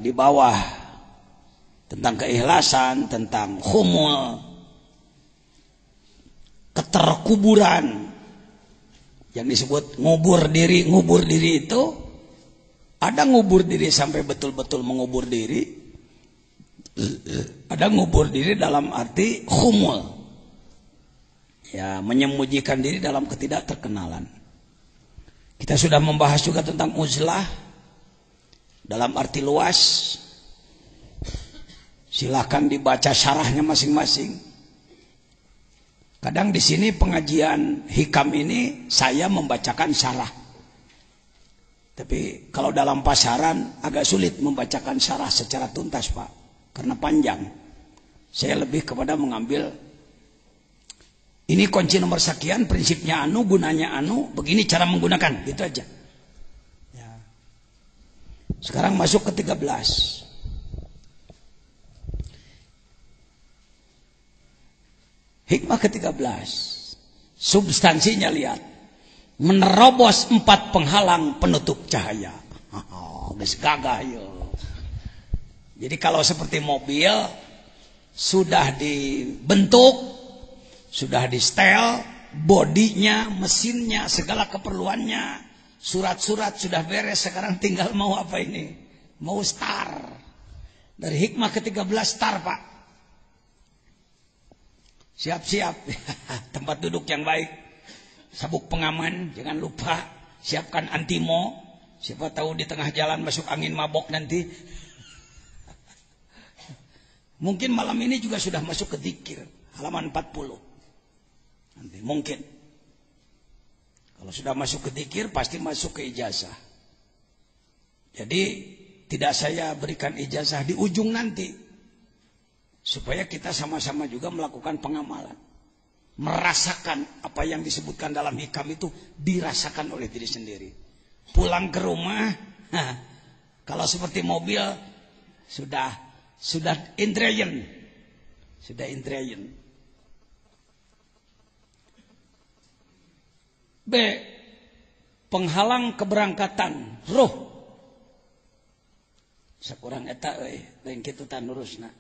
di bawah tentang keikhlasan, tentang khumul, keterkuburan yang disebut ngubur diri. Ngubur diri itu ada ngubur diri sampai betul-betul mengubur diri, ada ngubur diri dalam arti khumul, ya, menyembunyikan diri dalam ketidakterkenalan. Kita sudah membahas juga tentang uzlah dalam arti luas. Silakan dibaca syarahnya masing-masing. Kadang di sini pengajian hikam ini saya membacakan syarah. Tapi kalau dalam pasaran agak sulit membacakan syarah secara tuntas, Pak, karena panjang. Saya lebih kepada mengambil ini kunci nomor sekian, prinsipnya anu, gunanya anu, begini cara menggunakan, gitu aja. Ya. Sekarang masuk ke 13. Hikmah ke-13. Substansinya lihat. Menerobos 4 penghalang penutup cahaya. Geus gagah yo. Jadi kalau seperti mobil sudah dibentuk, sudah di setel, bodinya, mesinnya, segala keperluannya, surat-surat sudah beres, sekarang tinggal mau apa ini? Mau start. Dari hikmah ke-13 start, Pak. Siap-siap. Tempat duduk yang baik, sabuk pengaman, jangan lupa. Siapkan antimo, siapa tahu di tengah jalan masuk angin mabok nanti. Mungkin malam ini juga sudah masuk ke dzikir, halaman 40. Nanti mungkin kalau sudah masuk ke dzikir pasti masuk ke ijazah. Jadi tidak saya berikan ijazah di ujung nanti, supaya kita sama-sama juga melakukan pengamalan, merasakan apa yang disebutkan dalam hikam itu dirasakan oleh diri sendiri. Pulang ke rumah, kalau seperti mobil sudah indrayan, sudah indrayan. B. Penghalang keberangkatan roh. Sakurang eta lain kitu tan lurusna.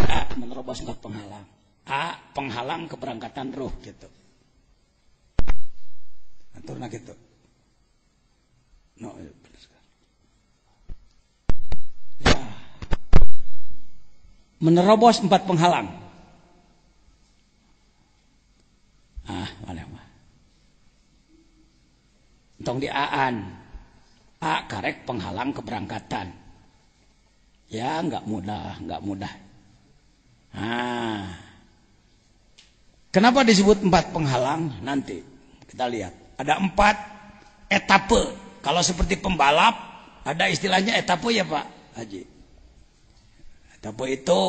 A. Menerobos 4 penghalang. A. Penghalang keberangkatan roh gitu. Aturna gitu. No, benar sekali. Ya. Menerobos 4 penghalang. Mana mah? Entong di aan. A. Karek penghalang keberangkatan. Ya, enggak mudah, enggak mudah. Kenapa disebut 4 penghalang? Nanti kita lihat. Ada 4 etape. Kalau seperti pembalap, ada istilahnya etape ya Pak Haji. Etape itu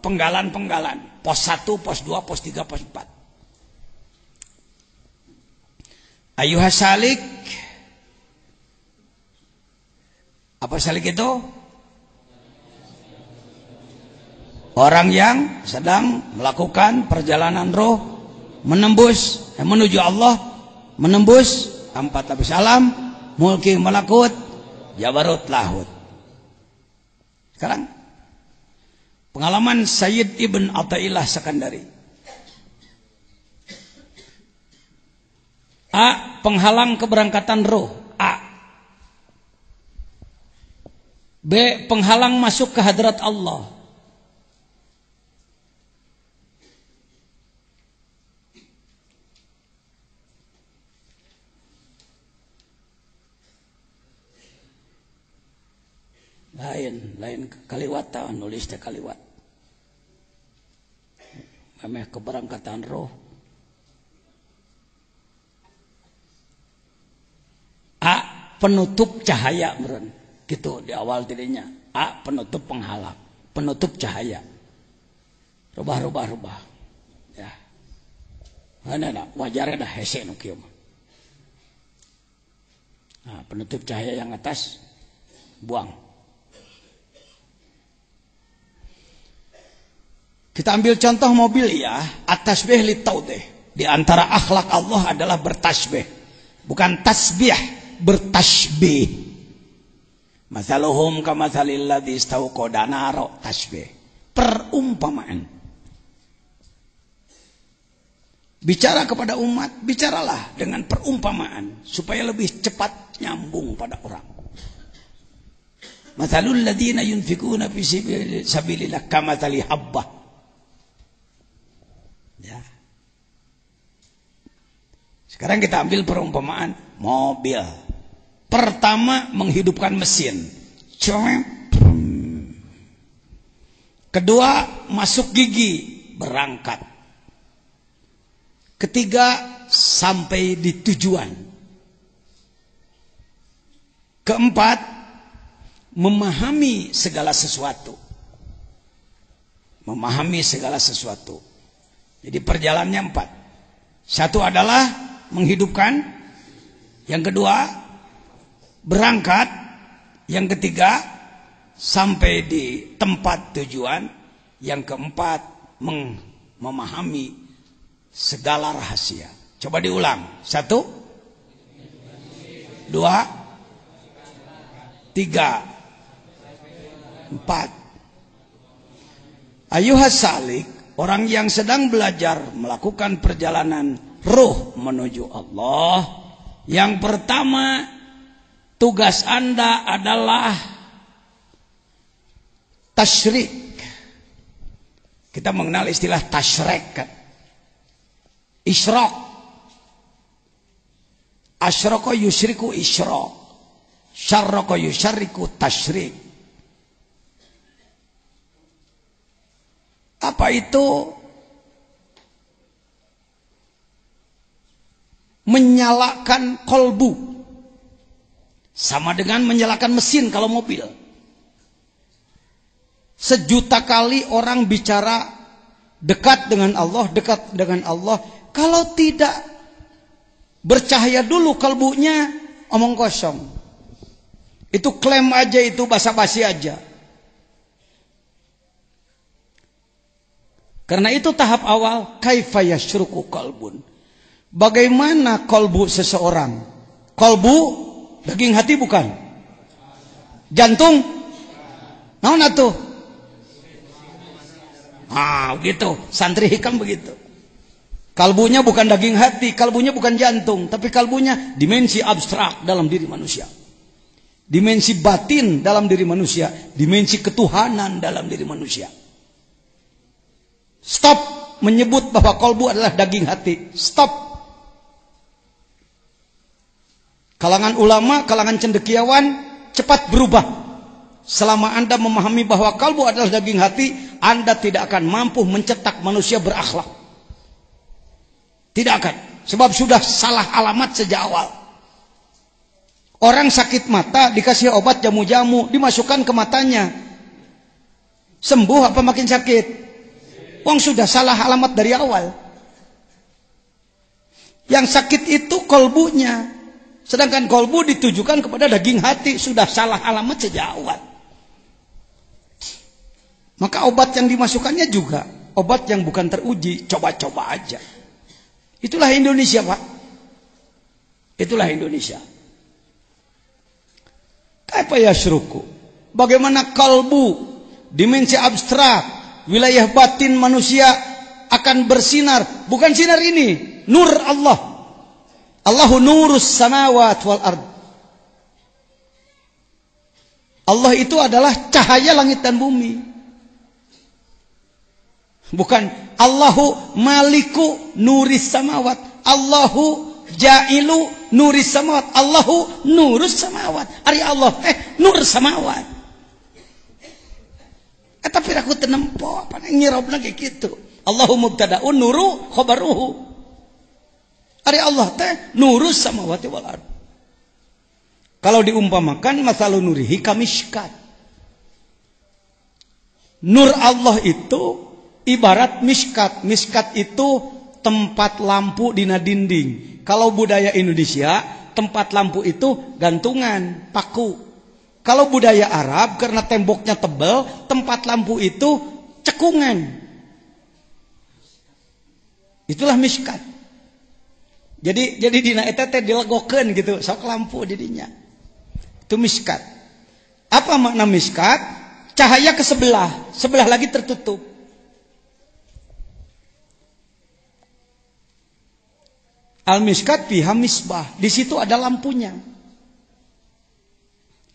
penggalan-penggalan. Pos 1, pos 2, pos 3, pos 4. Ayuhas salik. Apa salik itu? Orang yang sedang melakukan perjalanan roh menembus menuju Allah, menembus 4 lapis alam, mulki malakut, jabarut lahut. Sekarang pengalaman Sayyid Ibn Athaillah Sekandari. A. Penghalang keberangkatan roh. A. B. Penghalang masuk ke hadrat Allah. Lain kaliwat tahu nulis teh kaliwat. Memang keberangkatan roh. A. Penutup cahaya meren. Gitu di awal tidinya. A. Penutup penghalang, penutup cahaya. Rubah. Ya. Mana wajarnya dah hese nu kieu mah. Nah, penutup cahaya yang atas buang. Kita ambil contoh mobil ya. At-tasbih li taudih. Di antara akhlak Allah adalah bertasbih. Bukan tasbih bertasbih. Mathaluhum kamathalil ladzi istauqada naro, tasbih. Perumpamaan. Bicara kepada umat, bicaralah dengan perumpamaan supaya lebih cepat nyambung pada orang. Mathalul ladzina yunfikuna fi sabilillah kamathali habbah. Ya. Sekarang kita ambil perumpamaan mobil. Pertama menghidupkan mesin. Kedua masuk gigi, berangkat. Ketiga sampai di tujuan. Keempat memahami segala sesuatu. Memahami segala sesuatu. Jadi perjalanannya 4. Satu adalah menghidupkan. Yang kedua berangkat. Yang ketiga sampai di tempat tujuan. Yang keempat memahami segala rahasia. Coba diulang. 1, 2, 3, 4. Ayuhas salik, orang yang sedang belajar melakukan perjalanan ruh menuju Allah. Yang pertama, tugas Anda adalah tasyrik. Kita mengenal istilah tasyrik kan? Isyraq. Asyraka yusyriku isyraq. Syarraka yusyarriku tasyrik. Apa itu? Menyalakan kolbu. Sama dengan menyalakan mesin kalau mobil. Sejuta kali orang bicara dekat dengan Allah, dekat dengan Allah. Kalau tidak bercahaya dulu kalbunya, omong kosong. Itu klaim aja, itu basa-basi aja. Karena itu tahap awal, kaifa yasyruku qalbun. Bagaimana kolbu seseorang? Kolbu, daging hati bukan? Jantung? Naon atuh? Begitu. Santri hikam begitu. Kalbunya bukan daging hati, kalbunya bukan jantung, tapi kalbunya dimensi abstrak dalam diri manusia. Dimensi batin dalam diri manusia, dimensi ketuhanan dalam diri manusia. Stop menyebut bahwa kalbu adalah daging hati. Stop. Kalangan ulama, kalangan cendekiawan cepat berubah. Selama Anda memahami bahwa kalbu adalah daging hati, Anda tidak akan mampu mencetak manusia berakhlak. Tidak akan. Sebab sudah salah alamat sejak awal. Orang sakit mata dikasih obat jamu-jamu, dimasukkan ke matanya. Sembuh apa makin sakit? Wong sudah salah alamat dari awal. Yang sakit itu kolbunya. Sedangkan kolbu ditujukan kepada daging hati. Sudah salah alamat sejak awal. Maka obat yang dimasukkannya juga obat yang bukan teruji. Coba-coba aja. Itulah Indonesia, Pak. Itulah Indonesia. Kaifa yasyruku? Bagaimana kalbu, dimensi abstrak, wilayah batin manusia akan bersinar. Bukan sinar ini, nur Allah. Allahu nurus samawat wal ard. Allah itu adalah cahaya langit dan bumi. Bukan Allahu maliku nuris samawat. Allahu jailu nuris samawat. Allahu nurus samawat. Ari Allah nur samawat. Tapi aku tenempo apa ngirobna kayak gitu. Allahu mubtadaun nuru khabaruhu. Ari Allah nurus samawati wal ard. Kalau diumpamakan masalu nurihi kamishkat. Nur Allah itu ibarat miskat. Miskat itu tempat lampu dina dinding. Kalau budaya Indonesia, tempat lampu itu gantungan, paku. Kalau budaya Arab, karena temboknya tebal, tempat lampu itu cekungan. Itulah miskat. Jadi dina eta teh dilegokeun gitu, sok lampu di dinya. Itu miskat. Apa makna miskat? Cahaya ke sebelah lagi tertutup. Al-miskat fiha misbah, di situ ada lampunya.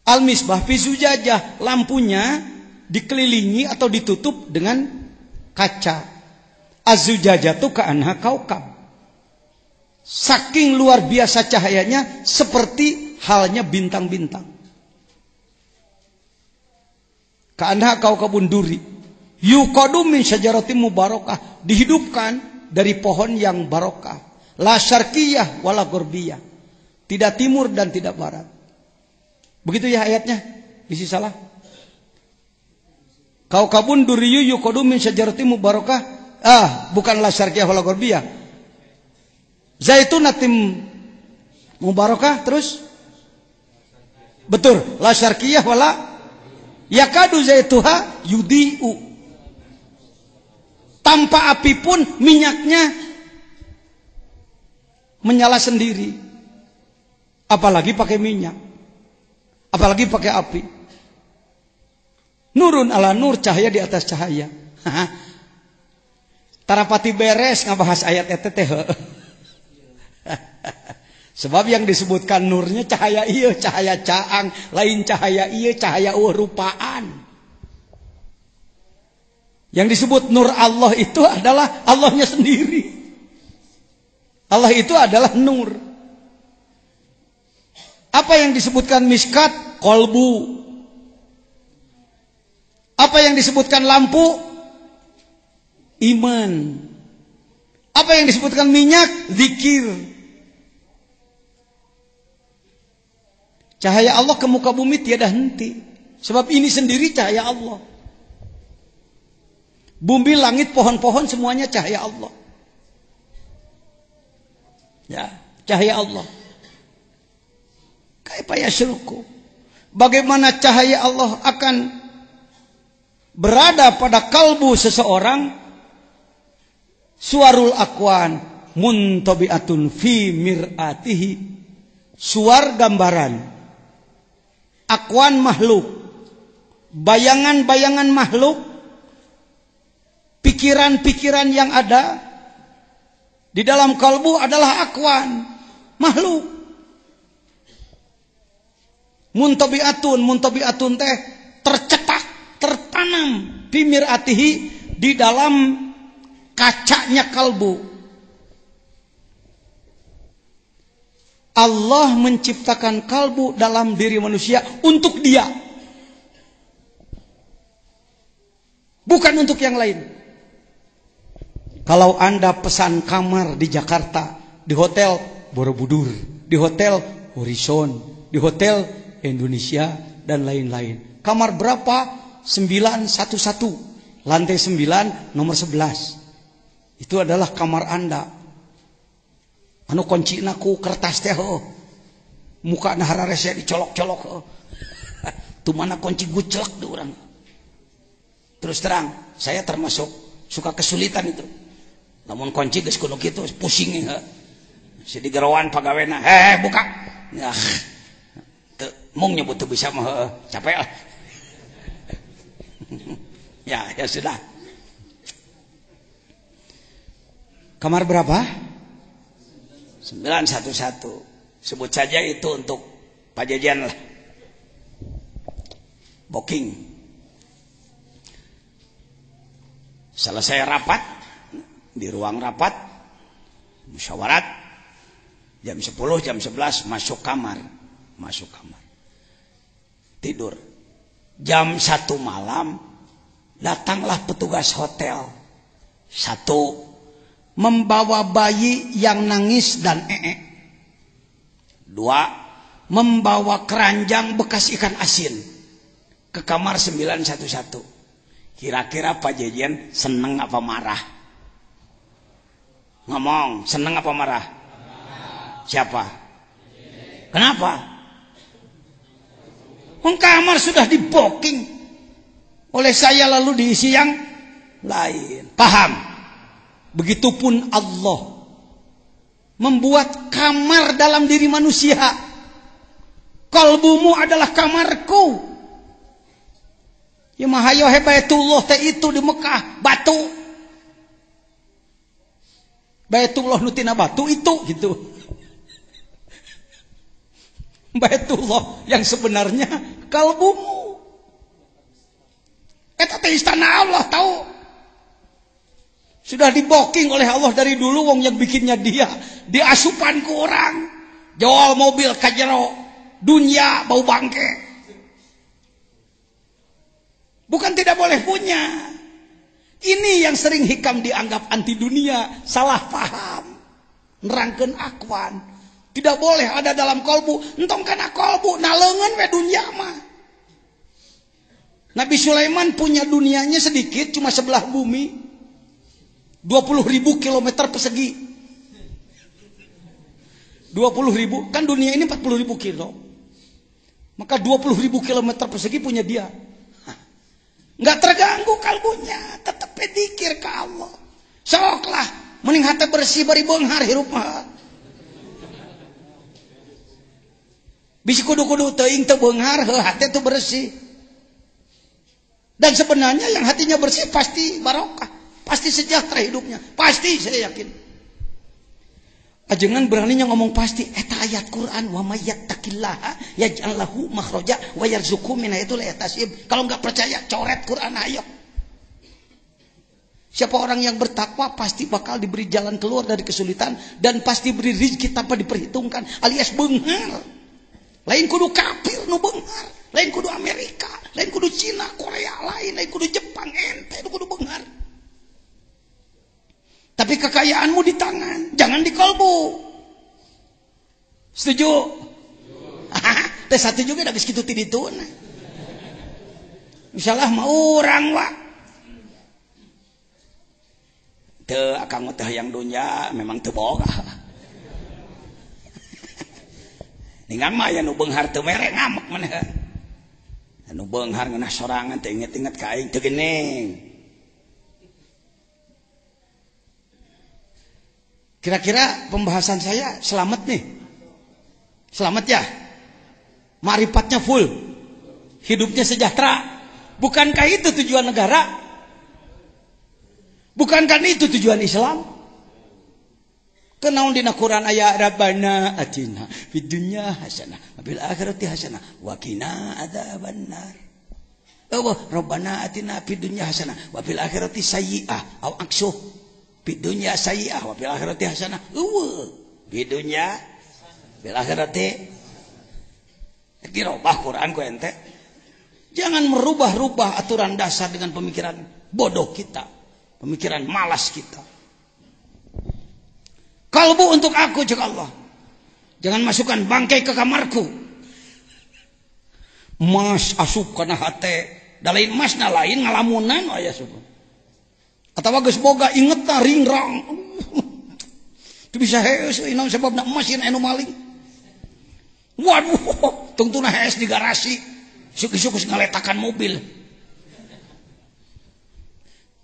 Al-misbah fi zujajah, lampunya dikelilingi atau ditutup dengan kaca. Az-zujajah tu ka'anha kaukab. Saking luar biasa cahayanya seperti halnya bintang-bintang. Ka'anha kaukabun duri. Yuqadu min syajaratin mubarakah, dihidupkan dari pohon yang barokah. La syarqiyah wala gharbiyah. Tidak timur dan tidak barat. Begitu ya ayatnya. Isi salah. Kaukabun duriyu yuqadu min syajaratin mubarakah. Bukan la syarqiyah wala gharbiyah. Zaitunatim mubarakah terus. Betul, la syarqiyah wala yakadu zaituha yudiu. Tanpa api pun minyaknya menyala sendiri. Apalagi pakai minyak. Apalagi pakai api. Nurun ala nur, cahaya di atas cahaya. Tarapati beres ngabahas ayat eta teh. Sebab yang disebutkan nurnya cahaya iya, cahaya caang, lain cahaya iya, cahaya rupaan. Yang disebut nur Allah itu adalah Allahnya sendiri. Allah itu adalah nur. Apa yang disebutkan miskat? Kolbu. Apa yang disebutkan lampu? Iman. Apa yang disebutkan minyak? Zikir. Cahaya Allah ke muka bumi tiada henti. Sebab ini sendiri cahaya Allah. Bumi, langit, pohon-pohon semuanya cahaya Allah. Ya, cahaya Allah. Kaifa yasruku. Bagaimana cahaya Allah akan berada pada kalbu seseorang? Suarul akwan muntabi'atun fi mir'atihi. Suar gambaran. Akwan makhluk, bayangan-bayangan makhluk, pikiran-pikiran yang ada di dalam kalbu adalah akwan makhluk. Muntabiatun teh tercetak, tertanam bimir atihi di dalam kacanya kalbu. Allah menciptakan kalbu dalam diri manusia untuk dia. Bukan untuk yang lain. Kalau Anda pesan kamar di Jakarta, di hotel Borobudur, di hotel Horizon, di hotel Indonesia, dan lain-lain. Kamar berapa? 911. Lantai 9, nomor 11. Itu adalah kamar Anda. Anu kunci ku kertas teh muka nahara rese dicolok-colok tuh mana kunci gucelak tuh orang. Terus terang saya termasuk suka kesulitan itu, namun kunci geus kuno kitu pusing si digerawan pagawena buka ya teu mung nyebut teu bisa mah capek lah. ya sudah. Kamar berapa? 911. Sebut saja itu untuk Pak Jajan lah. Booking. Selesai rapat, di ruang rapat, musyawarat, jam 10, jam 11 masuk kamar. Tidur. Jam 1 malam, datanglah petugas hotel. 1, membawa bayi yang nangis dan 2, membawa keranjang bekas ikan asin ke kamar 911. Kira-kira Pak Jejen seneng apa marah? Ngomong, seneng apa marah? Siapa? Kenapa? Kamar sudah di booking oleh saya lalu diisi yang lain. Paham? Begitupun Allah. membuat kamar dalam diri manusia. Kalbumu adalah kamarku. Ya mahayo Baitullah teh itu di Mekah, batu. Baitullah nu tina batu itu gitu. Baitullah yang sebenarnya kalbumu. Eta teh istana Allah tahu. Sudah diboking oleh Allah dari dulu, wong yang bikinnya dia. Diasupan ke orang. Jual mobil kajero. Dunia bau bangke. Bukan tidak boleh punya. Ini yang sering hikam dianggap anti dunia. Salah paham. Nerangkeun akwan. Tidak boleh ada dalam kolbu. Entong kana kolbu. Nalengan we dunia mah. Nabi Sulaiman punya dunianya sedikit. Cuma sebelah bumi. 20.000 kilometer persegi. 20.000. Kan dunia ini 40.000 kilo. Maka 20.000 kilometer persegi punya dia. Nggak terganggu kalbunya. Tetap pedikir ke Allah. Soklah. Mending hati bersih bari beunghar hirup mah. Bisi kudu-kudu teuing teu beunghar, hati itu bersih. Dan sebenarnya yang hatinya bersih pasti barokah. Pasti sejahtera hidupnya. Pasti saya yakin. Ajengan beraninya ngomong pasti. Eta ayat Quran. Wa may yattaqillaha yaj'al lahu makhraja wa yarzuqhu min haitsu la yahtasib. Kalau enggak percaya coret Quran ayo. Siapa orang yang bertakwa pasti bakal diberi jalan keluar dari kesulitan dan pasti beri rezeki tanpa diperhitungkan alias beunghar. Lain kudu kafir nu beunghar, lain kudu Amerika, lain kudu Cina, Korea, lain kudu Jepang, ente kudu beunghar. Tapi kekayaanmu di tangan, jangan di kalbu. Setuju? Teh satu juga dah kitu ti ditu. Insyaallah mau urang wa. Teu akang teh yang dunya memang teu boga. Ningan mah aya nu beunghar teu mere ngamek maneh. Anu beunghar ngeunah sorangan teh inget-inget ka aing teu geuning. Kira-kira pembahasan saya selamat nih. Selamat ya. Marifatnya full. Hidupnya sejahtera. Bukankah itu tujuan negara? Bukankah itu tujuan Islam? Kenaun dina Quran aya Rabbana atina fid dunya hasanah wa fil akhirati hasanah wa qina adzabannar. Rabbana atina fid dunya hasanah wa fil akhirati sayyi'ah aw aksuh. Fid dunya sayyi'ah wa fil akhirati hasanah. Fid dunya fil akhirati. Dirubah Quran ku ente. Jangan merubah-rubah aturan dasar dengan pemikiran bodoh kita, pemikiran malas kita. Kalbu untuk aku cek Allah. Jangan masukkan bangkai ke kamarku. Mas asup kana hate. Da lain masna lain ngalamunan aya suku. Atawa geus boga ingeta ringrang. Teu bisa heus euy naon sababna emas yen anu maling. Waduh, tungtuna heus di garasi. Suki-suki ngaletakan mobil.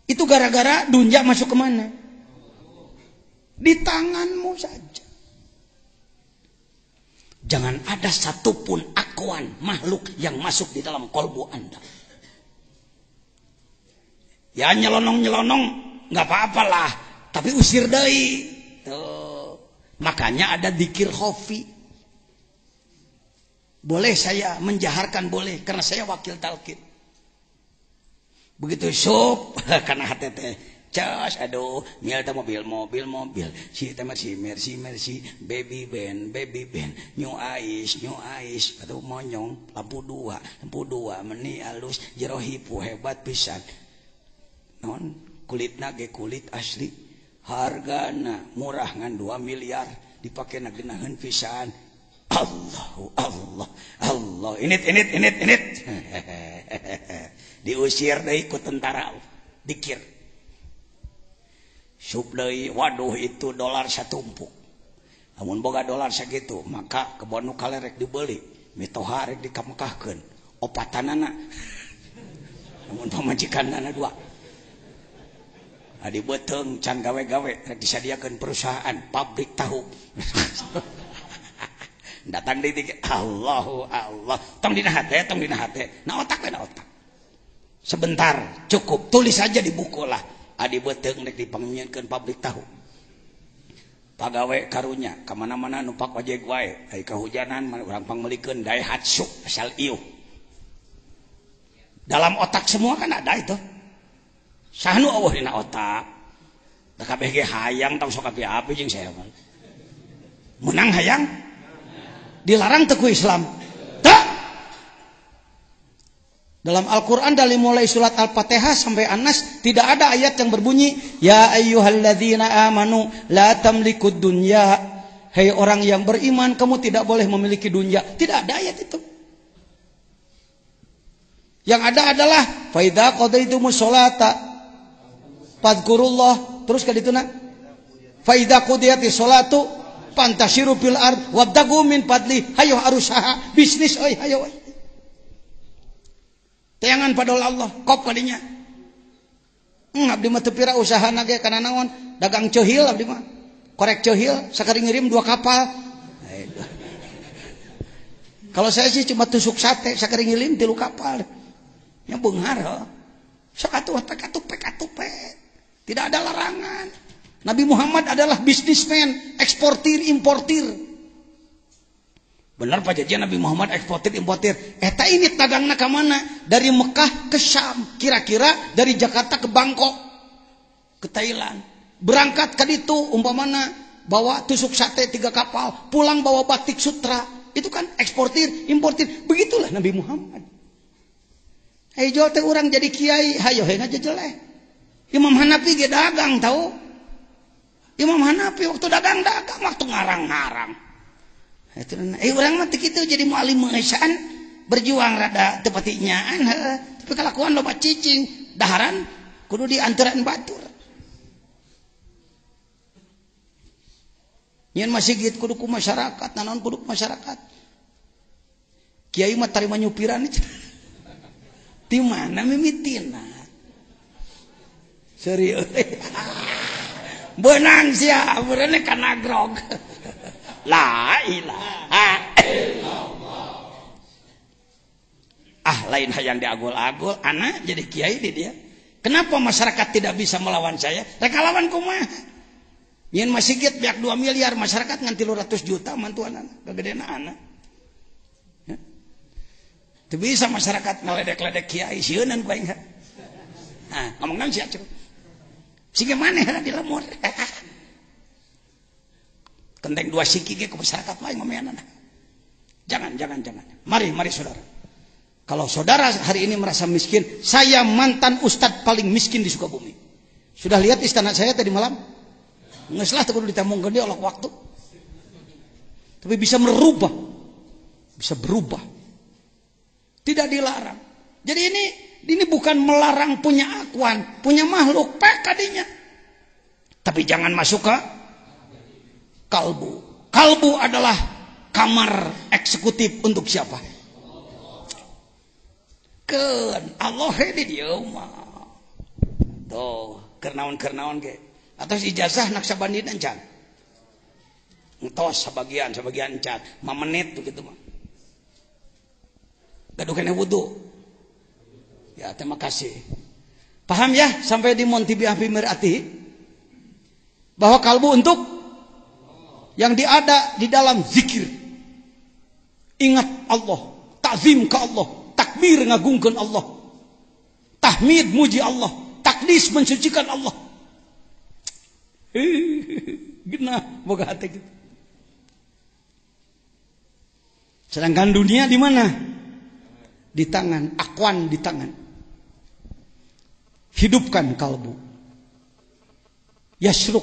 Itu gara-gara dunja masuk ke mana? Di tanganmu saja. Jangan ada satupun akuan makhluk yang masuk di dalam kolbu Anda. Ya nyelonong-nyelonong nggak apa-apalah, tapi usir deui. Tuh. Makanya ada dzikir khafi. Boleh saya menjaharkan boleh karena saya wakil talqin. Begitu sup karena hati teh cas aduh nyata mobil si teh si Mercy baby band new ice aduh monyong lampu dua meni alus jero hipu hebat pisan non kulitna ge kulit asli hargana murah ngan 2 miliar dipake na geunaheun pisan. Allah init diusir deui ku tentara dikir sup deui waduh itu dolar satumpuk lamun boga dolar sakitu maka kebon nu kalerek dibeli mitoha rek dikamekahkeun opatanana lamun pamajikanna dua adi beteng can gawe-gawe disadiakeun perusahaan pabrik tahu. Datang deui Allahu Allah. Tong dina hate, tong dina hate. Na otak we na otak. Sebentar, cukup tulis saja di buku lah. Adi beteng rek dipangnyieunkeun pabrik tahu. Pagawe karunya kamana-mana numpak ojek wae. Ai kahujanan urang pangmelikeun Daihatsu asal ieu. Dalam otak semua kan ada itu. Sahnu eueuh dina otak. Da kabeh ge hayang tong sok api-api jeung saya mah. Menang hayang? Dilarang teu ku Islam. Teu. Dalam Al-Quran dari mulai surat Al-Fatihah sampai An-Nas tidak ada ayat yang berbunyi ya ayyuhalladzina amanu la tamlikud dunya. Hai orang yang beriman kamu tidak boleh memiliki dunia. Tidak ada ayat itu. Yang ada adalah fa idza qadaitumus sholata fadhkurullah terus ka dituna fa idza qudiyatis sholatu fantashiru fil ard wabtagu min fadli. Hayo arusaha bisnis euy hayo. Tayangan pada Allah, kop kadinya. Abdi mah teu pira usahana ge kana naon? Dagang ceuhil abdi mah. Korek ceuhil sakari ngirim 2 kapal. Kalau saya sih cuma tusuk sate sakari ngirim 3 kapal. Nya beunghar heuh. Sok atuh pek. Tidak ada larangan. Nabi Muhammad adalah bisnismen, eksportir, importir. Benar Pak Jajan Nabi Muhammad eksportir importir. Eta ini dagangna ka mana? Dari Mekah ke Syam. Kira-kira dari Jakarta ke Bangkok. Ke Thailand. Berangkat ka ditu umpamana bawa tusuk sate 3 kapal, pulang bawa batik sutra. Itu kan eksportir, importir. Begitulah Nabi Muhammad. Hei jo teh urang jadi kiai, hayo he ngajejeleh. Imam Hanafi ge dagang tahu. Imam Hanafi waktu dagang-dagang, waktu ngarang-ngarang. Orang mah kitu jadi mualim mengesan berjuang rada teu pati nyaan tapi kalakuan loba cicing daharan kudu dianturan batur. Nyen masjid kudu ku masyarakat, naon kudu ku masyarakat. Kiai mah tarima nyupiran itu. Di mana mimitina? Serius. Beunang sia, beureunh kana grog. La ilaha illallah. Lain hayang diagul-agul, anak jadi kiai di dia. Kenapa masyarakat tidak bisa melawan saya? Rek lawan kumaha? Nyen masjid biak 2 miliar masyarakat ngan 300 juta mantuan gagedeuna anak. Ya. Teu bisa masyarakat ngaledek-ledek kiai sieunan ku aing. Ngomongna sia cukup. Siga maneh di lemur. Kenteng 2 siki ke masyarakat lain ngomeanana. Jangan. Mari saudara. Kalau saudara hari ini merasa miskin, saya mantan ustadz paling miskin di Sukabumi. Sudah lihat istana saya tadi malam? Geus lah teu kudu ditamungkeun deui olok waktu. Tapi bisa merubah. Bisa berubah. Tidak dilarang. Jadi ini bukan melarang punya akuan, punya makhluk pek kadinya. Tapi jangan masuk ke kalbu. Kalbu adalah kamar eksekutif untuk siapa? Keun Allah di dieu mah. Tuh, kernaon ge. Atos ijazah nak sabandina encan. Entos sebagian encan. 5 menit begitu mah. Gaduh kena wudu. Ya, terima kasih. Paham ya sampai di Montibi Api Mirati bahwa kalbu untuk yang diada di dalam zikir, ingat Allah, takzim ke Allah, takbir ngagungkeun Allah, tahmid muji Allah, takdis mensucikan Allah. Genah boga hati gitu. Sedangkan dunia di mana? Di tangan, akwan di tangan. Hidupkan kalbu. Yasruk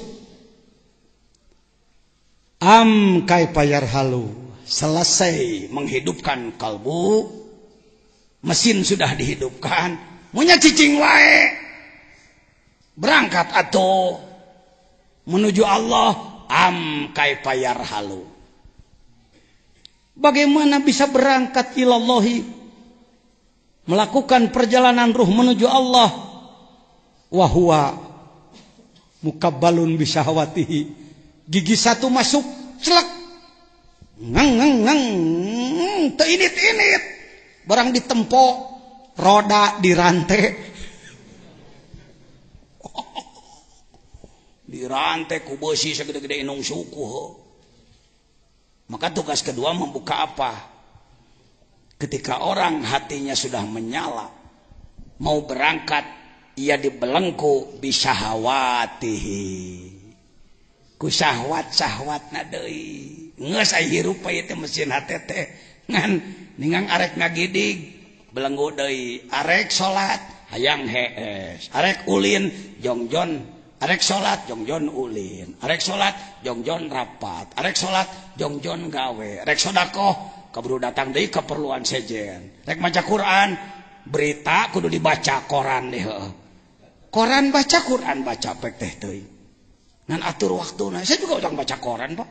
kaifa yarhalu. Selesai menghidupkan kalbu, mesin sudah dihidupkan, munya cicing wae berangkat atau menuju Allah. Kaifa yarhalu. Bagaimana bisa berangkat ilallahi, melakukan perjalanan ruh menuju Allah, wahwa Mukabbalun bisyahwatihi. Gigi satu masuk, celak. Ngang. Teu init-init. Barang ditempo, roda dirantai. Dirantai ku besi segede-gede inung suku. Maka tugas kedua membuka apa? Ketika orang hatinya sudah menyala, mau berangkat, ia dibelenggu bisyahawatihi. Ku syahwat-syahwatna deui. Geus aya hirup ieu teh mesin hate teh. Ngan ningang arek ngagidig, belenggu deui. Arek salat, hayang hees. Arek ulin, jongjon. Arek sholat jongjon ulin, arek sholat jongjon rapat, arek sholat jongjon gawe, arek sodakoh kaburu datang deui keperluan sejen, rek maca Quran berita kudu dibaca koran deh, koran baca Quran baca pek teh teuing, ngan atur waktuna. Saya juga orang baca koran pak,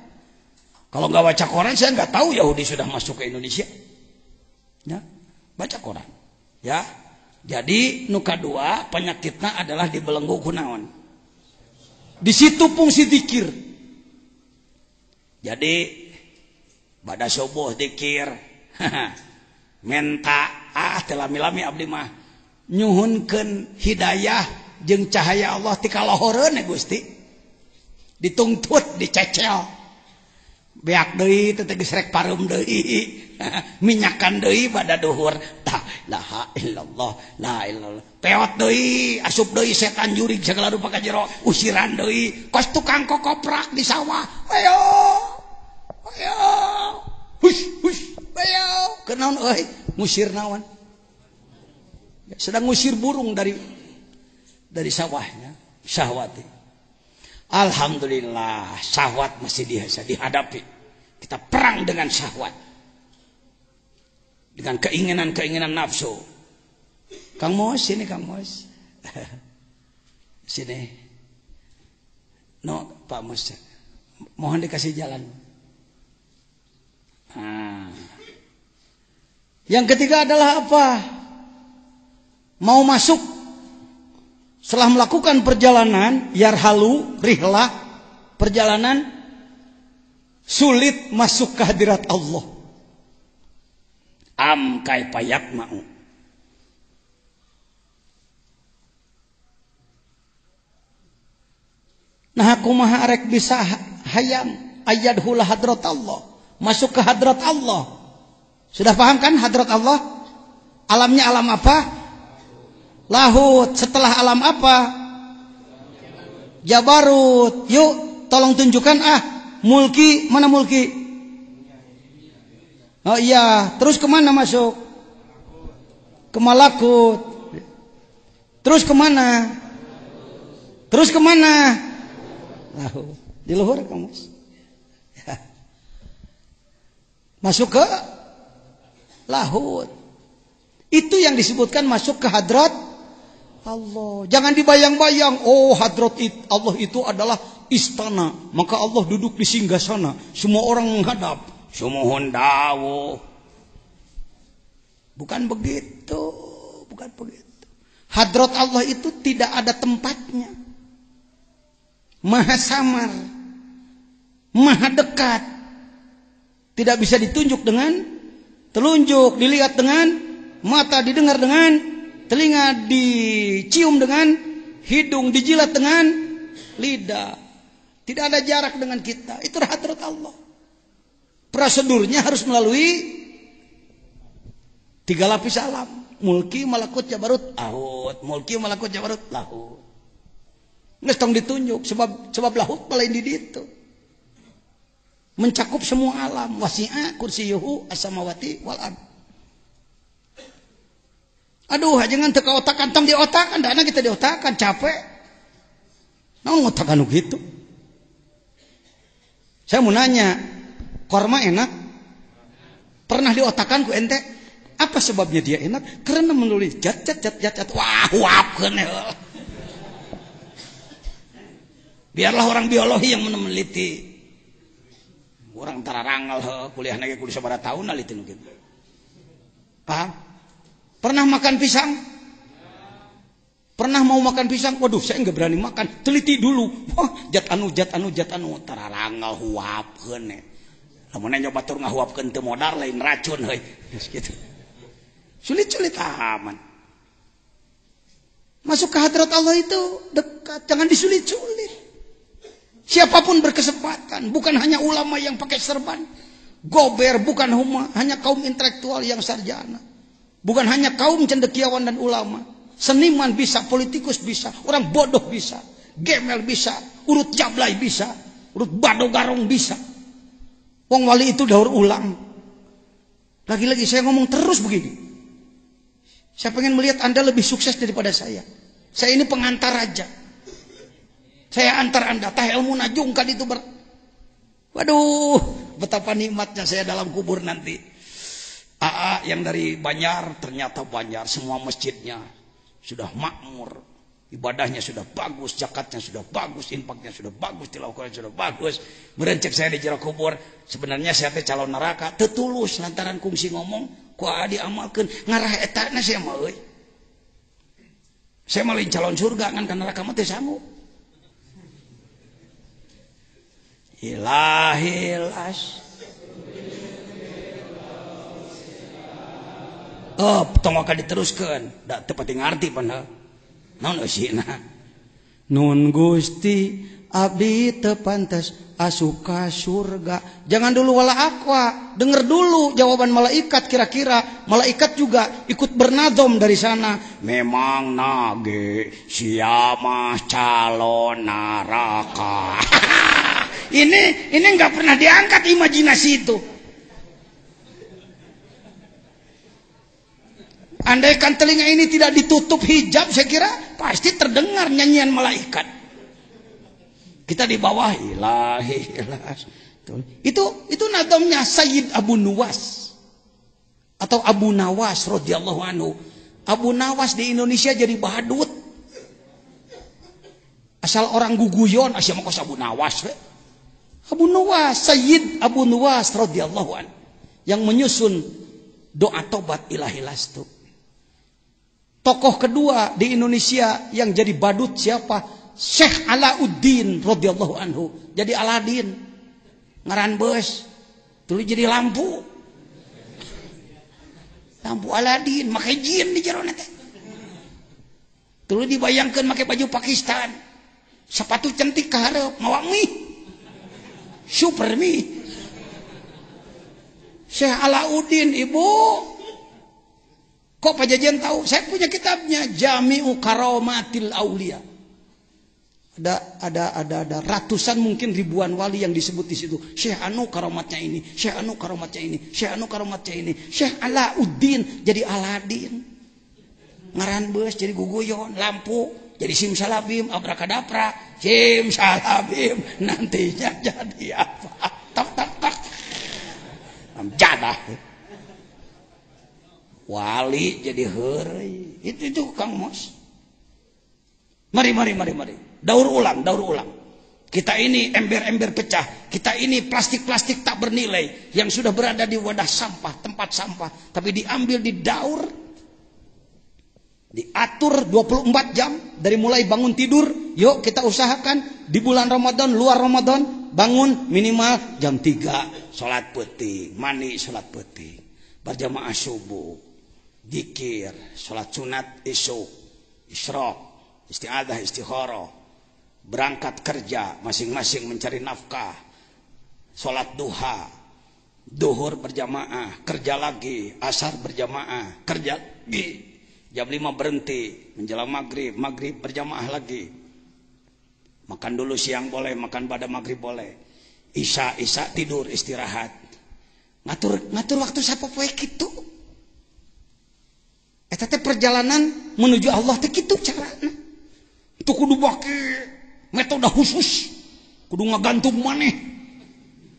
kalau nggak baca koran saya nggak tahu Yahudi sudah masuk ke Indonesia, ya baca koran, ya. Jadi nuka dua penyakitnya adalah dibelenggu kunaon. Di situ fungsi zikir. Jadi pada subuh zikir. Menta telah milami abdi mah nyuhunkeun hidayah jeung cahaya Allah ti kalohoreun Gusti. Ditungtut, dicecel. Beak deui teh geus rek pareum deui. Minyakan deui bada duhur. La ilaha illallah, la ilallah. Peot deui, asup deui setan jurig segala rupa ka jero, usiran deui. Kos tukang kokoprak di sawah. Ayo. Hush, ayo. Kenaon euy? Ngusir naon? Sedang ngusir burung dari sawahnya, syahwati. Alhamdulillah, syahwat masih bisa dihadapi. Kita perang dengan syahwat. Dengan keinginan-keinginan nafsu. Kang Mos, sini Kang Mos. Sini. No, Pak Mos. Mohon dikasih jalan. Yang ketiga adalah apa? Mau masuk setelah melakukan perjalanan yarhalu rihlah perjalanan sulit masuk ke hadirat Allah. Am kaifa yatma'u. Nah kumaha arek bisa hayang ayyadhul hadrat Allah, masuk ke hadrat Allah. Sudah paham kan hadrat Allah? Alamnya alam apa? Lahut. Setelah alam apa? Jabarut. Yuk tolong tunjukkan mulki. Mana mulki? Oh iya. Terus kemana masuk? Ke malakut. Terus kemana? Terus kemana? Lahut. Di luhur kamu. Masuk ke lahut. Itu yang disebutkan masuk ke hadrat Allah. Jangan dibayang-bayang, oh hadrat Allah itu adalah istana, maka Allah duduk di singgasana, semua orang menghadap, sumuhun dawuh. Bukan begitu, bukan begitu. Hadrat Allah itu tidak ada tempatnya. Maha samar, maha dekat. Tidak bisa ditunjuk dengan telunjuk, dilihat dengan mata, didengar dengan telinga, dicium dengan hidung, dijilat dengan lidah. Tidak ada jarak dengan kita. Itu hadrat Allah. Prosedurnya harus melalui 3 lapis alam. Mulki, malakut, jabarut, lahut. Mulki, malakut, jabarut, lahut. Nggak tong ditunjuk. Sebab lahut paling di itu. Mencakup semua alam. Wasi'a kursiyuhu as-samawati wal ard. Aduh, jangan teka otakan, tong diotakan, dana kita diotakan, capek. Namun ngotakan gitu. Saya mau nanya, korma enak? Pernah diotakan ku ente? Apa sebabnya dia enak? Karena menulis jat. Wah, kenal. Biarlah orang biologi yang meneliti. Orang tararangal kuliah lagi kuliah sabaraha tahun naliti nu kitu. Paham? Pernah makan pisang? Pernah mau makan pisang, waduh saya nggak berani makan, teliti dulu. Wah, jat anu, tararanggal huapkeun. Lamun nyoba tur ngahuapkeun teu modal lain racun heuy. Gitu. Sulit-sulit aman. Masuk ke hadrat Allah itu dekat, jangan disulit-sulit. Siapapun berkesempatan, bukan hanya ulama yang pakai serban. Gober bukan hanya kaum intelektual yang sarjana. Bukan hanya kaum cendekiawan dan ulama. Seniman bisa, politikus bisa, orang bodoh bisa, gemel bisa, urut jablay bisa, urut bado garong bisa. Wong wali itu daur ulang. Lagi-lagi saya ngomong terus begini. Saya pengen melihat Anda lebih sukses daripada saya. Saya ini pengantar aja. Saya antar Anda, tah ilmu najungkan itu Waduh, betapa nikmatnya saya dalam kubur nanti. AA yang dari Banjar, ternyata Banjar semua masjidnya sudah makmur, ibadahnya sudah bagus, zakatnya sudah bagus, infaknya sudah bagus, tilawahnya sudah bagus. Merencek saya di jero kubur, sebenarnya saya teh calon neraka, teu tulus lantaran kungsi ngomong, ku diamalkeun ngarah etana saya mah euy. Saya mah calon surga kan kana neraka mah teh sanggup. Ilahilas. Oh, tong ka diteruskeun, da teu pati ngarti pan. Naon eusina? Nun Gusti abdi teu pantes asuka surga. Jangan dulu wala aqwa, denger dulu jawaban malaikat, kira-kira malaikat juga ikut bernadom dari sana. Memang nage siamah calon neraka. Ini enggak pernah diangkat imajinasi itu. Andaikan telinga ini tidak ditutup hijab, saya kira pasti terdengar nyanyian malaikat. Kita di bawah ilahi. Itu nadomnya Sayyid Abu Nuwas atau Abu Nawas radhiyallahu anhu. Abu Nawas di Indonesia jadi badut. Asal orang guguyon, asal mah kos Abu Nawas. Abu Nuwas, Sayyid Abu Nuwas radhiyallahu anhu yang menyusun doa tobat ilahi lastu. Tokoh kedua di Indonesia yang jadi badut siapa? Syekh Alauddin radhiyallahu anhu. Jadi Aladin. Ngaran beus. Tuluy jadi lampu. Lampu Aladin, make jin di jero teh. Tuluy dibayangkeun make baju Pakistan. Sepatu cantik ka hareup, mawa mie. Super mie. Syekh Alauddin, Ibu. Kok Pak Jajan tahu? Saya punya kitabnya Jami'u Karomatil Aulia. Ada ratusan mungkin ribuan wali yang disebut di situ. Syekh anu karomatnya ini, Syekh anu karomatnya ini, Syekh anu karomatnya ini. Syekh Alauddin jadi Aladin. Ngaran beus jadi guguyon, lampu jadi simsalabim, abrakadabra, simsalabim nantinya jadi apa? Tak. Jadah. Wali jadi heureuy. Itu Kang Mos. Mari. Daur ulang. Kita ini ember-ember pecah. Kita ini plastik-plastik tak bernilai yang sudah berada di wadah sampah, tempat sampah, tapi diambil, didaur, diatur 24 jam dari mulai bangun tidur. Yuk kita usahakan di bulan Ramadan, luar Ramadan, bangun minimal jam 3, salat peuting, mandi salat peuting, berjamaah subuh, zikir, salat sunat isuk, isyraq, isti'adzah, istikharah, berangkat kerja, masing-masing mencari nafkah, salat duha, duhur berjamaah, kerja lagi, asar berjamaah, kerja lagi, jam 5 berhenti, menjelang maghrib berjamaah lagi, makan dulu siang boleh, makan pada maghrib boleh, isya tidur istirahat, ngatur waktu sapopoe kitu. Eta teh perjalanan menuju Allah teh kitu carana. Itu kudu bake metode khusus, kudu ngagantung maneh,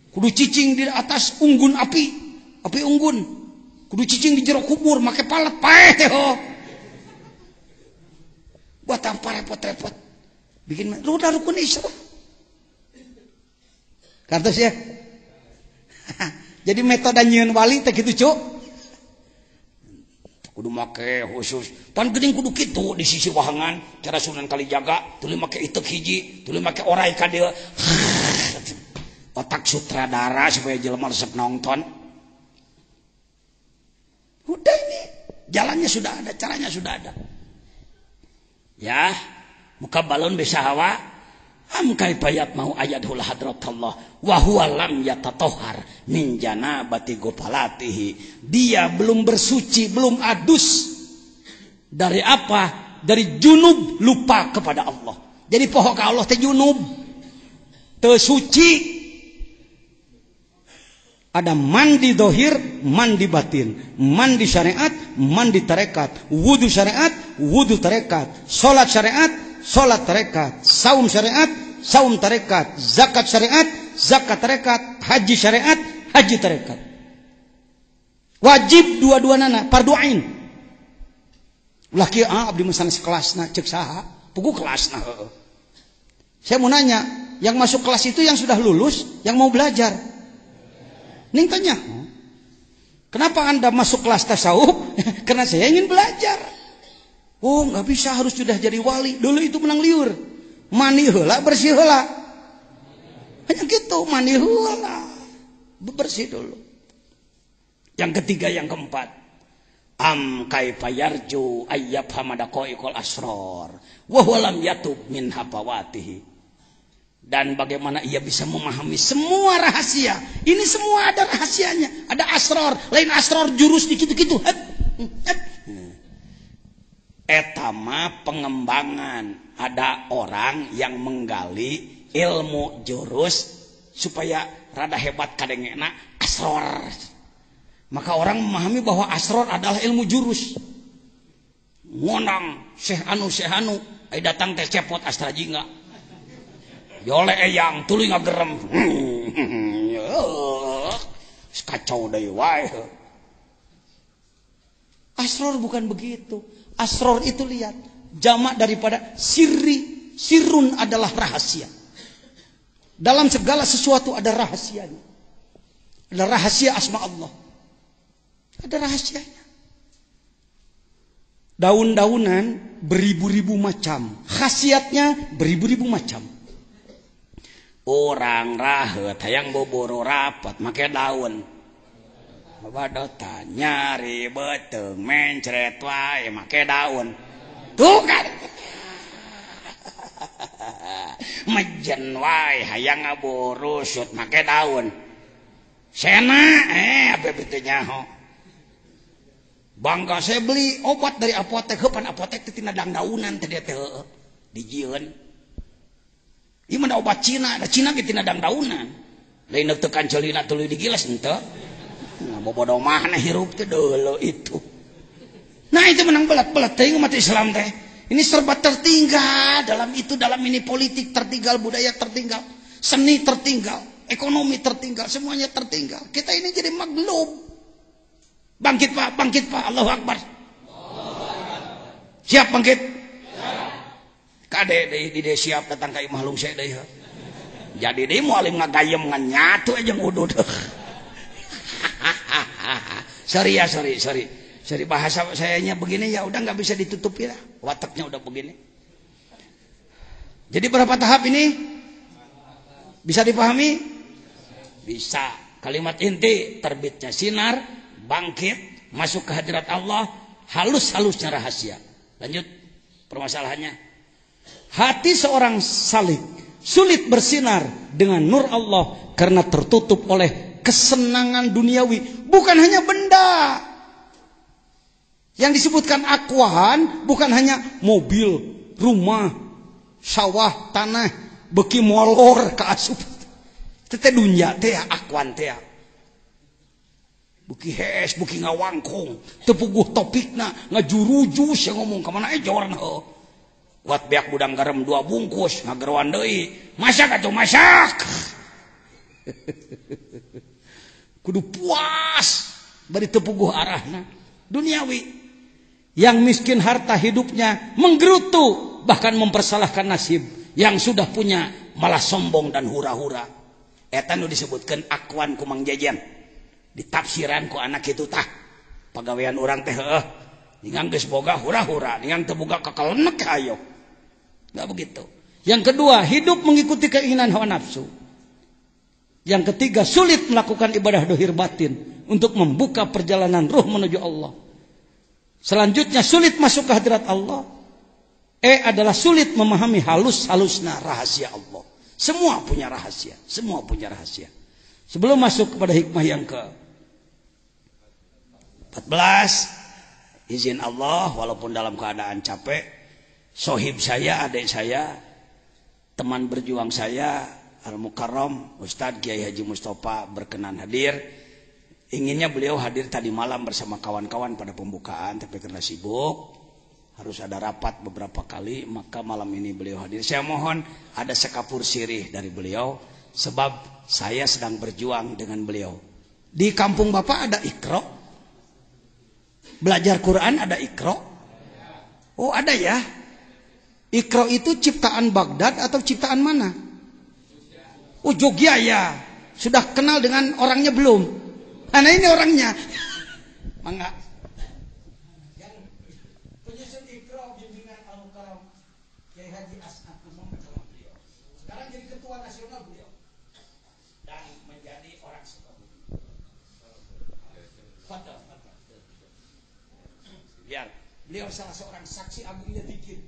kudu cicing di atas unggun api unggun, kudu cicing di jero kubur make palet paeh teh ho. Buat apa repot-repot bikin rukun Islam kartos ya. Jadi metode nyieun wali teh kitu cuk, kudu make khusus pan geuning kudu kitu di sisi wahangan cara Sunan Kalijaga tuluy make itek hiji tuluy make orai ka dieu otak sutradara supaya jelema resep nonton udah ini jalannya sudah ada caranya sudah ada ya muka balon bisa hawa am kaifayat mau ayatul hadratallah wa huwa lam yatatahhar min janabati gopalatihi dia belum bersuci belum adus dari apa dari junub lupa kepada Allah jadi poho ka Allah teh junub teu suci ada mandi dohir mandi batin mandi syariat mandi tarekat wudu syariat wudu tarekat salat syariat salat tarekat saum syariat saum tarekat zakat syariat zakat tarekat haji syariat haji tarekat wajib dua-duanana fardu ain ulah kieu abdi mah sanes kelasna ceuk saha pugu kelasna saya mau nanya yang masuk kelas itu yang sudah lulus yang mau belajar ning tanya kenapa anda masuk kelas tasawuf karena saya ingin belajar oh nggak bisa harus sudah jadi wali dulu itu menang liur mani heula bersih heula hanya gitu mani heula bersih dulu yang ketiga yang keempat am kaifa yarju ayyab hamadaqaiqul asrar wa huwa lam yatub min hafawatihi dan bagaimana ia bisa memahami semua rahasia ini semua ada rahasianya ada asrar lain asrar jurus dikitu-kitu etama pengembangan ada orang yang menggali ilmu jurus supaya rada hebat kadengena asrar maka orang memahami bahwa asrar adalah ilmu jurus ngonang Syekh Anu ai datang teh cepot astra jingga yole eyang tuluy ngagerem kacau deui wae asrar bukan begitu asrar itu lihat jamak daripada sirri sirrun adalah rahasia dalam segala sesuatu ada rahasianya ada rahasia asma Allah ada rahasianya daun-daunan beribu-ribu macam khasiatnya beribu-ribu macam orang raheut hayang boboro rapat make daun badotan nyari beuteung mencret wae make daun tuh kan mejen wae hayang ngaboro sut make daun sena apa betul nyaho bangga saya beli obat dari apotek heupan apotek teh tina daunan teh dia teh dijieun ieu mah obat Cina, da Cina ge tina daunan. Lain neuk teu kancelina tuluy digilas henteu. Nah, bobodo mah hirup teh deuleu itu. Nah, itu menang belat-belat teh umat Islam teh. Ini serba tertinggal dalam itu dalam ini politik tertinggal, budaya tertinggal, seni tertinggal, ekonomi tertinggal, semuanya tertinggal. Kita ini jadi maglum. Bangkit Pak, Allahu Akbar. Siap bangkit? Kade di siap datang ka imah lung saya deui. Jadi deui mualim ngagayem ngan nyatu aja ngudud. Sorry. Sorry bahasa sayanya begini ya udah nggak bisa ditutupi lah. Wataknya udah begini. Jadi berapa tahap ini? Bisa dipahami? Bisa. Kalimat inti terbitnya sinar, bangkit, masuk ke hadirat Allah, halus-halusnya rahasia. Lanjut permasalahannya. Hati seorang salik sulit bersinar dengan nur Allah karena tertutup oleh kesenangan duniawi. Bukan hanya benda. Yang disebutkan akwan bukan hanya mobil, rumah, sawah, tanah, beki molor ke asup. Tete dunya teh akwan teh. Buki hees, buki ngawangkung, tepuguh topikna, ngajurujus yang ngomong kemana jorna. Wat beak budang garam 2 bungkus ngageroan deui. Masak atuh masak. Kudu puas bari teu puguh arahna. Duniawi. Yang miskin harta hidupnya menggerutu bahkan mempersalahkan nasib. Yang sudah punya malah sombong dan hura-hura. Eta nu disebutkeun akwan ku Mang Jejen. Ditafsiran ku anak kitu tah. Pagawean urang teh heueuh. Ningang geus boga hura-hura, ningang teu boga kakalenek hayo. Enggak begitu. Yang kedua, hidup mengikuti keinginan hawa nafsu. Yang ketiga, sulit melakukan ibadah dohir batin untuk membuka perjalanan ruh menuju Allah. Selanjutnya, sulit masuk ke hadirat Allah. Adalah sulit memahami halus-halusna rahasia Allah. Semua punya rahasia, semua punya rahasia. Sebelum masuk kepada hikmah yang ke-14, izin Allah, walaupun dalam keadaan capek, sohib saya, adik saya, teman berjuang saya, Al-Mukarram Ustadz Kiai Haji Mustafa berkenan hadir. Inginnya beliau hadir tadi malam bersama kawan-kawan pada pembukaan, tapi karena sibuk harus ada rapat beberapa kali, maka malam ini beliau hadir. Saya mohon ada sekapur sirih dari beliau, sebab saya sedang berjuang dengan beliau. Di kampung Bapak ada Iqra? Belajar Quran ada Iqra? Oh ada ya. Iqra itu ciptaan Baghdad atau ciptaan mana? Oh Jogja ya. Sudah kenal dengan orangnya belum? Nah ini orangnya. Mangga. Yang penyusun Iqra bimbingan Al-Mukarram Kiai Haji As'ad Umum bersama beliau. Sekarang jadi ketua nasional beliau dan menjadi orang Sukabumi. Fadal. Biar beliau salah seorang saksi agungnya dikit.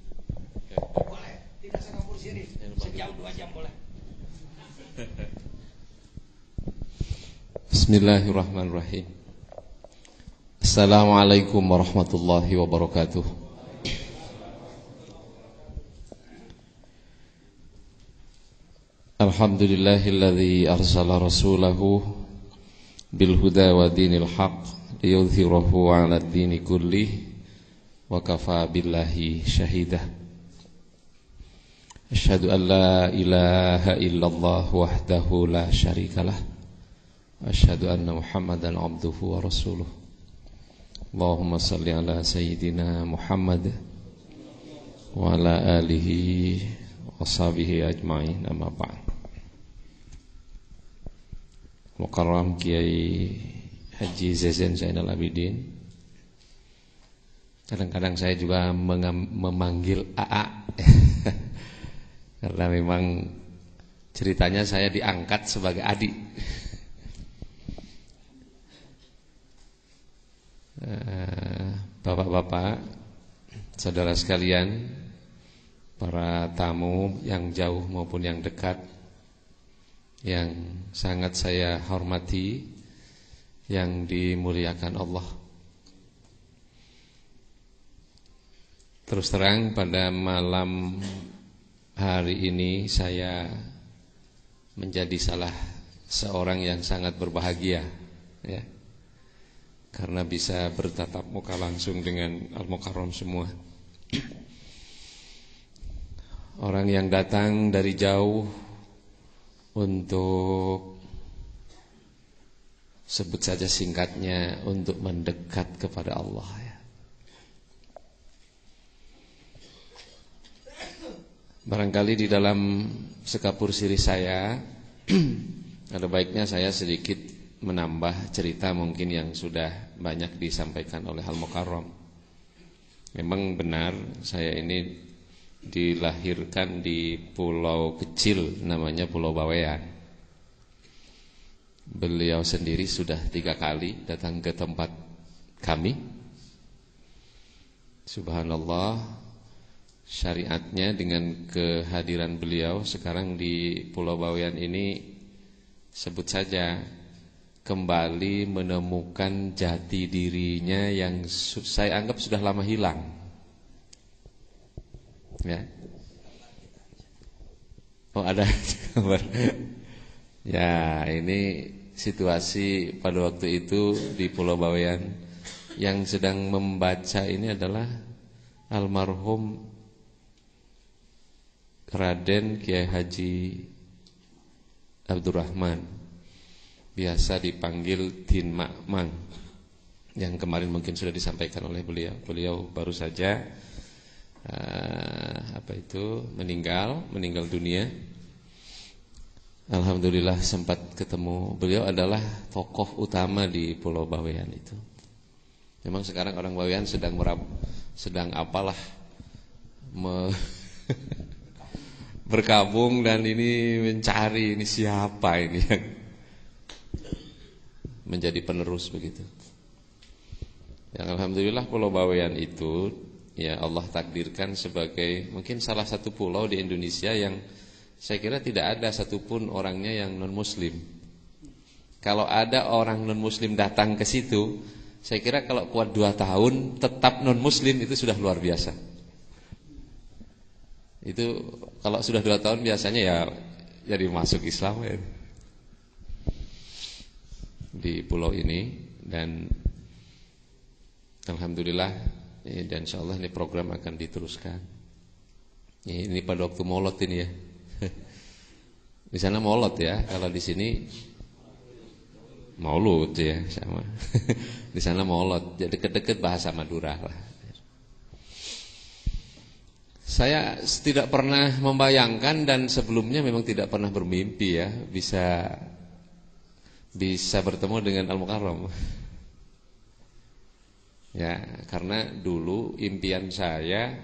Boleh, tidak sekapur sirih. Sejauh 2 jam boleh. Bismillahirrahmanirrahim. Assalamualaikum warahmatullahi wabarakatuh. Alhamdulillahilladzi arsala rasulahu bil huda wa dinil haq liyudhhirahu 'ala ad-dini kullih wa kafa billahi shahidah. Asyhadu an la ilaha illallah wahdahu la syarikalah. Asyhadu anna Muhammadan abduhu wa rasuluh. Allahumma salli ala sayyidina Muhammad wa ala alihi wa sahbihi ajma'in, amma ba'd. Mukarram Kiai Haji Zazen Zainal Abidin. Kadang-kadang saya juga memanggil AA karena memang ceritanya saya diangkat sebagai adik. Bapak-bapak, saudara sekalian, para tamu yang jauh maupun yang dekat, yang sangat saya hormati, yang dimuliakan Allah. Terus terang pada malam hari ini saya menjadi salah seorang yang sangat berbahagia, ya, karena bisa bertatap muka langsung dengan Al-Mukarram semua. Orang yang datang dari jauh untuk, sebut saja singkatnya, untuk mendekat kepada Allah, ya. Barangkali di dalam sekapur sirih saya ada baiknya saya sedikit menambah cerita mungkin yang sudah banyak disampaikan oleh Al-Mukarram. Memang benar, saya ini dilahirkan di pulau kecil namanya Pulau Bawean. Beliau sendiri sudah 3 kali datang ke tempat kami. Subhanallah, syariatnya dengan kehadiran beliau sekarang di Pulau Bawean ini, sebut saja kembali menemukan jati dirinya yang saya anggap sudah lama hilang, ya. Oh ada kabar. Ya, ini situasi pada waktu itu di Pulau Bawean. Yang sedang membaca ini adalah almarhum Raden Kiai Haji Abdurrahman, biasa dipanggil Tin Makmang, yang kemarin mungkin sudah disampaikan oleh beliau. Beliau baru saja meninggal dunia. Alhamdulillah sempat ketemu. Beliau adalah tokoh utama di Pulau Bawean itu. Memang sekarang orang Bawean sedang apalah berkabung dan ini mencari ini siapa ini yang menjadi penerus begitu. Yang alhamdulillah Pulau Bawean itu ya Allah takdirkan sebagai mungkin salah satu pulau di Indonesia yang saya kira tidak ada satupun orangnya yang non muslim. Kalau ada orang non muslim datang ke situ, saya kira kalau kuat 2 tahun tetap non muslim itu sudah luar biasa. Itu kalau sudah 2 tahun biasanya ya jadi masuk Islam ya, di pulau ini. Dan alhamdulillah dan insyaallah ini program akan diteruskan. Ini pada waktu Maulid ini ya. Di sana Maulid ya, kalau di sini Maulud ya sama. Di sana Maulid, jadi deket-deket bahasa Madura lah. Saya tidak pernah membayangkan dan sebelumnya memang tidak pernah bermimpi ya bisa bertemu dengan Al-Mukarram. Ya, karena dulu impian saya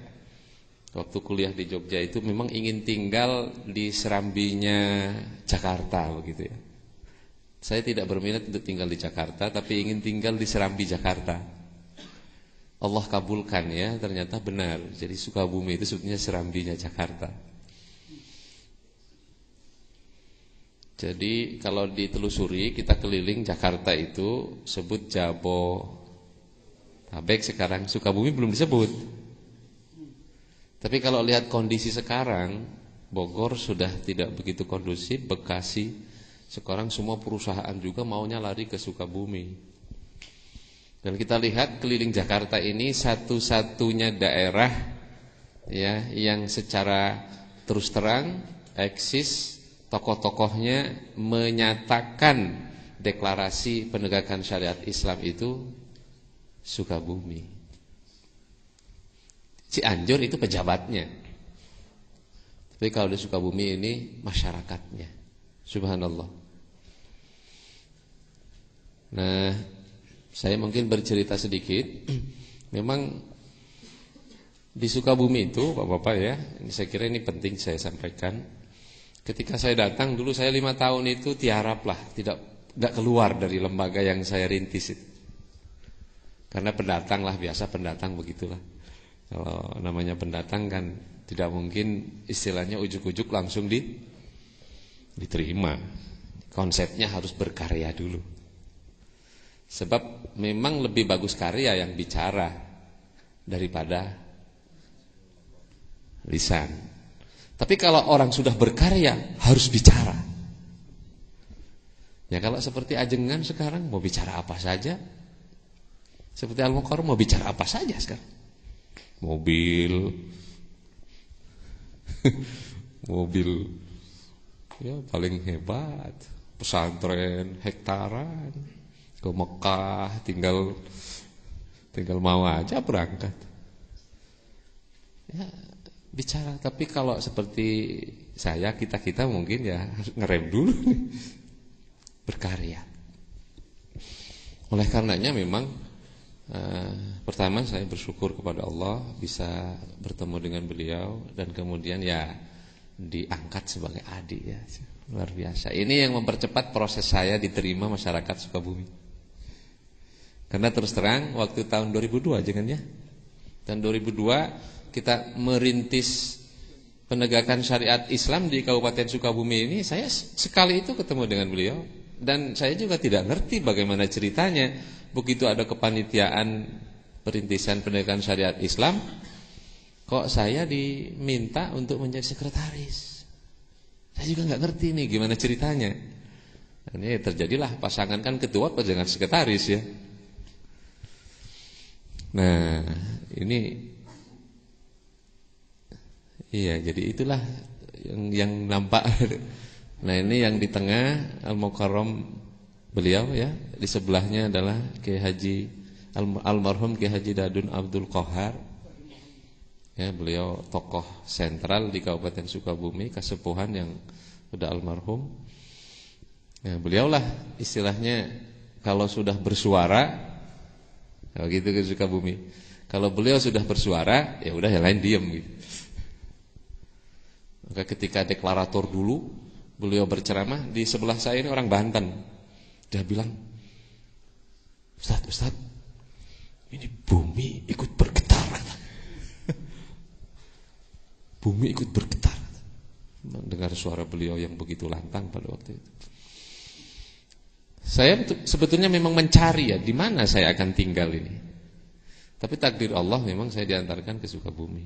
waktu kuliah di Jogja itu memang ingin tinggal di serambinya Jakarta begitu ya. Saya tidak berminat untuk tinggal di Jakarta, tapi ingin tinggal di serambi Jakarta. Allah kabulkan ya, ternyata benar. Jadi Sukabumi itu sebetulnya serambinya Jakarta. Jadi kalau ditelusuri kita keliling Jakarta itu sebut Jabotabek, sekarang Sukabumi belum disebut. Tapi kalau lihat kondisi sekarang, Bogor sudah tidak begitu kondusif, Bekasi, sekarang semua perusahaan juga maunya lari ke Sukabumi. Dan kita lihat keliling Jakarta ini satu-satunya daerah ya yang secara terus terang eksis, tokoh-tokohnya menyatakan deklarasi penegakan syariat Islam itu Sukabumi. Cianjur itu pejabatnya. Tapi kalau di Sukabumi ini masyarakatnya. Subhanallah. Nah, saya mungkin bercerita sedikit. Memang di Sukabumi itu Bapak-bapak ya, ini saya kira ini penting saya sampaikan. Ketika saya datang dulu saya 5 tahun itu tiarap lah, tidak keluar dari lembaga yang saya rintis itu. Karena pendatang lah, biasa pendatang begitulah. Kalau namanya pendatang kan tidak mungkin istilahnya ujuk-ujuk langsung diterima. Konsepnya harus berkarya dulu. Sebab memang lebih bagus karya yang bicara daripada lisan. Tapi kalau orang sudah berkarya harus bicara. Ya kalau seperti Ajengan sekarang mau bicara apa saja. Seperti Al-Mukarram mau bicara apa saja sekarang. Mobil ya paling hebat, pesantren hektaran, ke Mekah tinggal mau aja berangkat. Ya, bicara. Tapi kalau seperti saya, kita mungkin ya ngerem dulu nih. Berkarya. Oleh karenanya memang pertama saya bersyukur kepada Allah bisa bertemu dengan beliau dan kemudian ya diangkat sebagai adik ya. Luar biasa. Ini yang mempercepat proses saya diterima masyarakat Sukabumi. Karena terus terang waktu tahun 2002 jangan ya. Tahun 2002 kita merintis penegakan syariat Islam di Kabupaten Sukabumi ini, saya sekali itu ketemu dengan beliau dan saya juga tidak ngerti bagaimana ceritanya. Begitu ada kepanitiaan perintisan penegakan syariat Islam, kok saya diminta untuk menjadi sekretaris. Saya juga nggak ngerti nih gimana ceritanya. Ini terjadilah pasangan kan ketua dengan sekretaris ya. Nah, ini iya, jadi itulah yang nampak. Nah, ini yang di tengah Al-Mukarram beliau ya, di sebelahnya adalah Kiai Haji almarhum Kiai Haji Dadun Abdul Qahar. Ya, beliau tokoh sentral di Kabupaten Sukabumi, kasepuhan yang sudah almarhum. Ya, beliaulah istilahnya kalau sudah bersuara Kalau gitu ke Sukabumi. Kalau beliau sudah bersuara, ya udah yang lain diem gitu. Maka ketika deklarator dulu, beliau berceramah, di sebelah saya ini orang Banten. Dia bilang, Ustaz, ini bumi ikut bergetar. Bumi ikut bergetar. Mendengar suara beliau yang begitu lantang pada waktu itu. Saya sebetulnya memang mencari ya, di mana saya akan tinggal ini. Tapi takdir Allah memang saya diantarkan ke Sukabumi.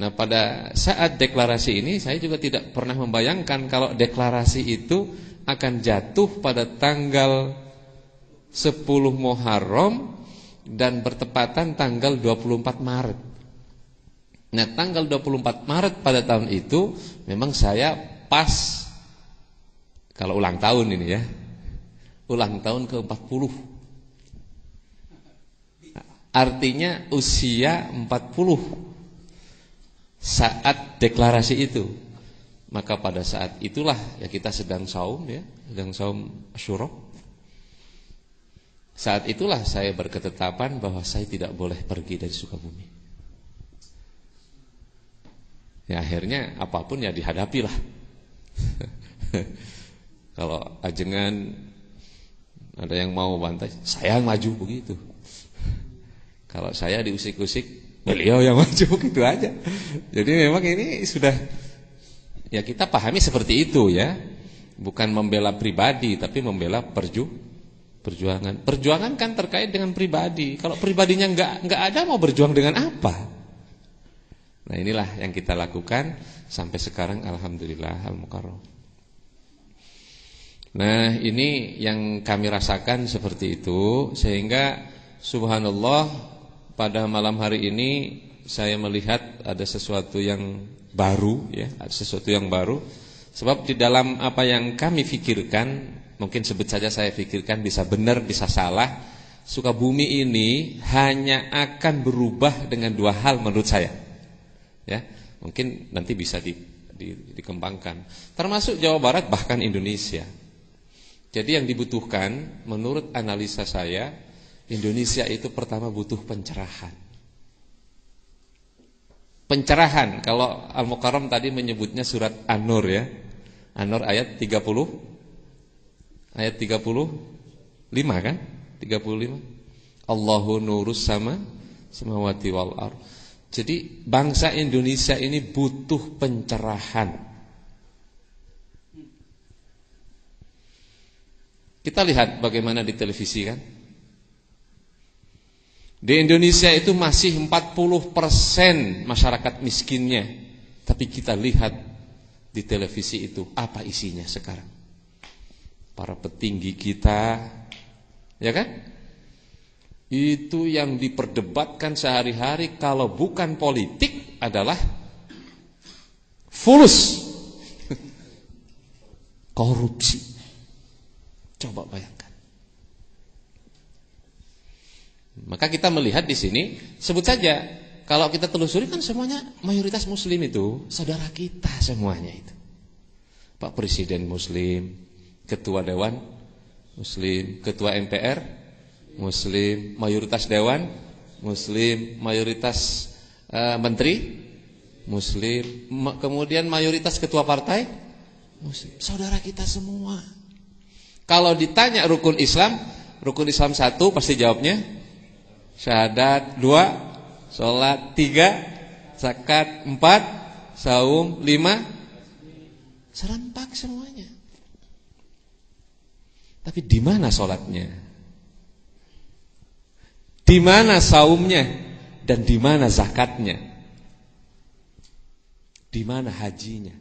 Nah, pada saat deklarasi ini saya juga tidak pernah membayangkan kalau deklarasi itu akan jatuh pada tanggal 10 Muharram dan bertepatan tanggal 24 Maret. Nah, tanggal 24 Maret pada tahun itu memang saya pas kalau ulang tahun ini ya. Ulang tahun ke-40. Artinya usia 40 saat deklarasi itu. Maka pada saat itulah ya kita sedang saum ya, sedang saum Asyura. Saat itulah saya berketetapan bahwa saya tidak boleh pergi dari Sukabumi. Ya akhirnya apapun ya dihadapilah. Kalau ajengan ada yang mau bantai, saya maju begitu. Kalau saya diusik-usik, beliau yang maju gitu aja. Jadi memang ini sudah ya kita pahami seperti itu ya. Bukan membela pribadi tapi membela perjuangan. Perjuangan kan terkait dengan pribadi. Kalau pribadinya enggak ada, mau berjuang dengan apa? Nah, inilah yang kita lakukan sampai sekarang alhamdulillah al-mukarram. Nah, ini yang kami rasakan seperti itu sehingga subhanallah pada malam hari ini saya melihat ada sesuatu yang baru ya, ada sesuatu yang baru. Sebab di dalam apa yang kami pikirkan, mungkin sebut saja saya pikirkan bisa benar, bisa salah. Sukabumi ini hanya akan berubah dengan dua hal menurut saya. Ya, mungkin nanti bisa dikembangkan. Termasuk Jawa Barat bahkan Indonesia. Jadi yang dibutuhkan menurut analisa saya, Indonesia itu pertama butuh pencerahan. Pencerahan, kalau Al-Mukarram tadi menyebutnya surat An-Nur ya. An-Nur ayat 30. Ayat 35 kan? 35. Allahu nurus samawati wal ardh. Jadi bangsa Indonesia ini butuh pencerahan. Kita lihat bagaimana di televisi kan. Di Indonesia itu masih 40% masyarakat miskinnya. Tapi kita lihat di televisi itu apa isinya sekarang. Para petinggi kita, ya kan? Itu yang diperdebatkan sehari-hari kalau bukan politik adalah fulus korupsi. Coba bayangkan. Maka kita melihat di sini, sebut saja kalau kita telusuri kan semuanya mayoritas muslim itu, saudara kita semuanya itu. Pak Presiden muslim, Ketua Dewan muslim, Ketua MPR muslim, mayoritas dewan muslim, mayoritas menteri muslim, kemudian mayoritas ketua partai muslim. Saudara kita semua. Kalau ditanya rukun Islam 1 pasti jawabnya syahadat, 2 salat, 3 zakat, 4 saum, 5 serempak semuanya. Tapi di mana salatnya? Di mana saumnya? Dan di mana zakatnya? Di mana hajinya?